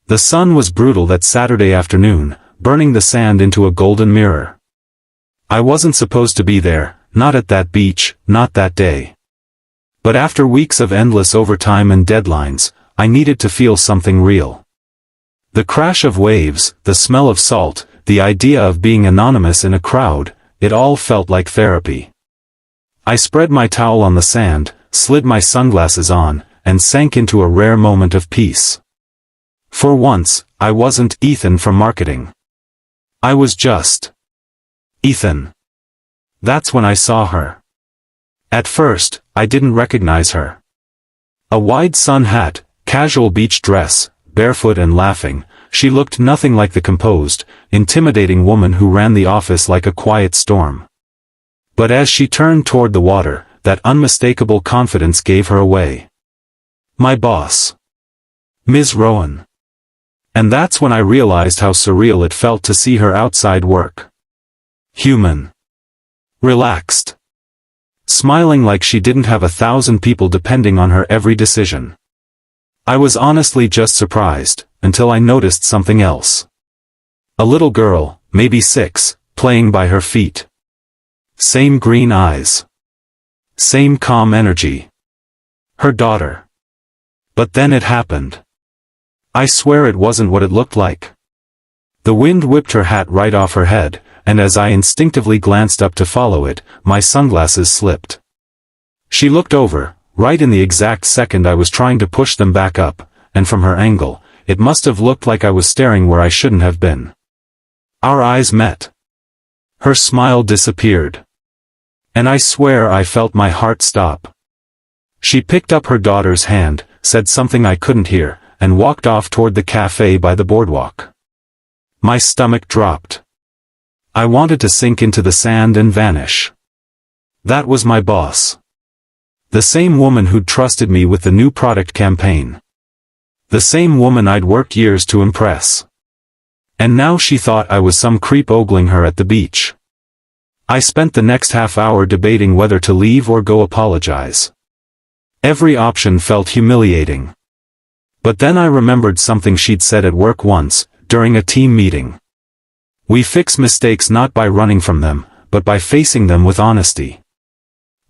The sun was brutal that Saturday afternoon, burning the sand into a golden mirror. I wasn't supposed to be there, not at that beach, not that day. But after weeks of endless overtime and deadlines, I needed to feel something real. The crash of waves, the smell of salt, the idea of being anonymous in a crowd, it all felt like therapy. I spread my towel on the sand, slid my sunglasses on, and sank into a rare moment of peace. For once, I wasn't Ethan from marketing. I was just Ethan. That's when I saw her. At first, I didn't recognize her. A wide sun hat, casual beach dress, barefoot and laughing, she looked nothing like the composed, intimidating woman who ran the office like a quiet storm. But as she turned toward the water, that unmistakable confidence gave her away. My boss. Ms. Rowan. And that's when I realized how surreal it felt to see her outside work. Human. Relaxed. Smiling like she didn't have 1,000 people depending on her every decision. I was honestly just surprised, until I noticed something else. A little girl, maybe 6, playing by her feet. Same green eyes. Same calm energy. Her daughter. But then it happened. I swear it wasn't what it looked like. The wind whipped her hat right off her head, and as I instinctively glanced up to follow it, my sunglasses slipped. She looked over, right in the exact second I was trying to push them back up, and from her angle, it must have looked like I was staring where I shouldn't have been. Our eyes met. Her smile disappeared. And I swear I felt my heart stop. She picked up her daughter's hand, said something I couldn't hear, and walked off toward the cafe by the boardwalk. My stomach dropped. I wanted to sink into the sand and vanish. That was my boss. The same woman who'd trusted me with the new product campaign. The same woman I'd worked years to impress. And now she thought I was some creep ogling her at the beach. I spent the next half hour debating whether to leave or go apologize. Every option felt humiliating. But then I remembered something she'd said at work once, during a team meeting. We fix mistakes not by running from them, but by facing them with honesty.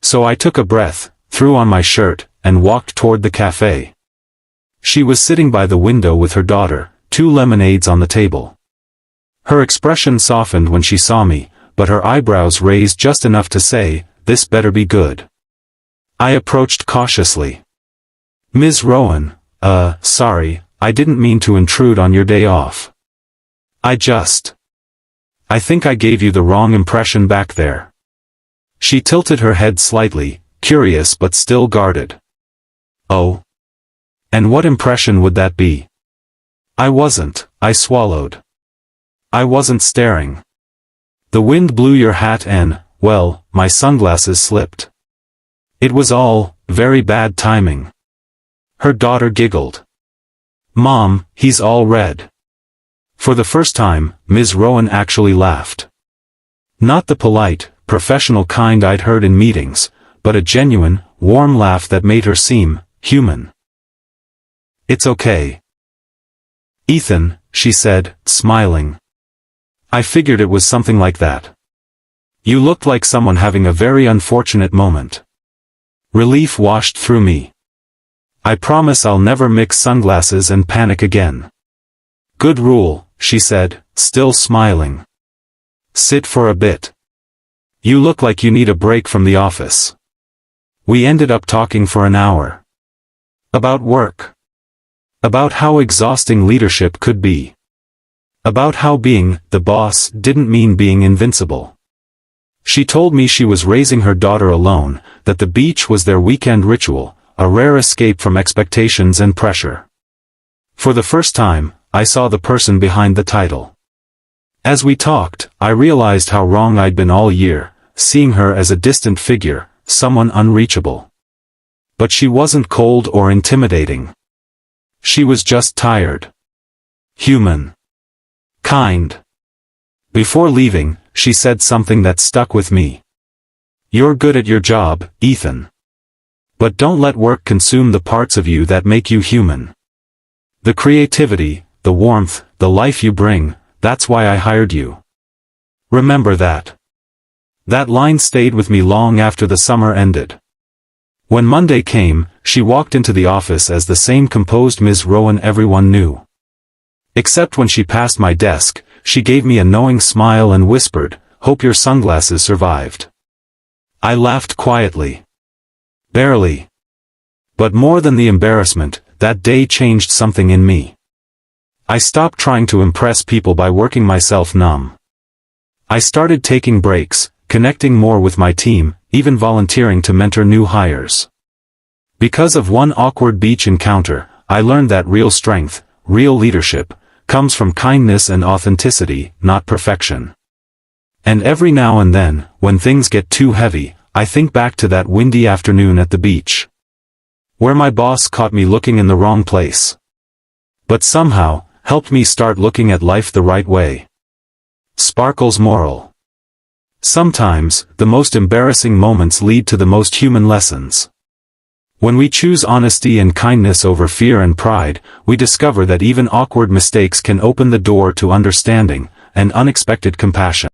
So I took a breath, threw on my shirt, and walked toward the cafe. She was sitting by the window with her daughter, 2 lemonades on the table. Her expression softened when she saw me, but her eyebrows raised just enough to say, "This better be good." I approached cautiously. "Ms. Rowan, sorry, I didn't mean to intrude on your day off. I think I gave you the wrong impression back there." She tilted her head slightly, curious but still guarded. "Oh? And what impression would that be?" I swallowed. "I wasn't staring. The wind blew your hat and, well, my sunglasses slipped. It was all very bad timing." Her daughter giggled. "Mom, he's all red." For the first time, Ms. Rowan actually laughed. Not the polite, professional kind I'd heard in meetings, but a genuine, warm laugh that made her seem human. "It's okay, Ethan," she said, smiling. "I figured it was something like that. You looked like someone having a very unfortunate moment." Relief washed through me. "I promise I'll never mix sunglasses and panic again." "Good rule," she said, still smiling. "Sit for a bit. You look like you need a break from the office." We ended up talking for an hour. About work. About how exhausting leadership could be. About how being the boss didn't mean being invincible. She told me she was raising her daughter alone, that the beach was their weekend ritual, a rare escape from expectations and pressure. For the first time, I saw the person behind the title. As we talked, I realized how wrong I'd been all year, seeing her as a distant figure, someone unreachable. But she wasn't cold or intimidating. She was just tired. Human. Kind. Before leaving, she said something that stuck with me. "You're good at your job, Ethan. But don't let work consume the parts of you that make you human. The creativity, the warmth, the life you bring, that's why I hired you. Remember that. That line stayed with me long after the summer ended. When Monday came, she walked into the office as the same composed Ms. Rowan everyone knew. Except when she passed my desk, she gave me a knowing smile and whispered, "Hope your sunglasses survived." I laughed quietly. Barely. But more than the embarrassment, that day changed something in me. I stopped trying to impress people by working myself numb. I started taking breaks, connecting more with my team, even volunteering to mentor new hires. Because of one awkward beach encounter, I learned that real strength, real leadership, comes from kindness and authenticity, not perfection. And every now and then, when things get too heavy, I think back to that windy afternoon at the beach, where my boss caught me looking in the wrong place, but somehow helped me start looking at life the right way. Sparkle's moral. Sometimes, the most embarrassing moments lead to the most human lessons. When we choose honesty and kindness over fear and pride, we discover that even awkward mistakes can open the door to understanding and unexpected compassion.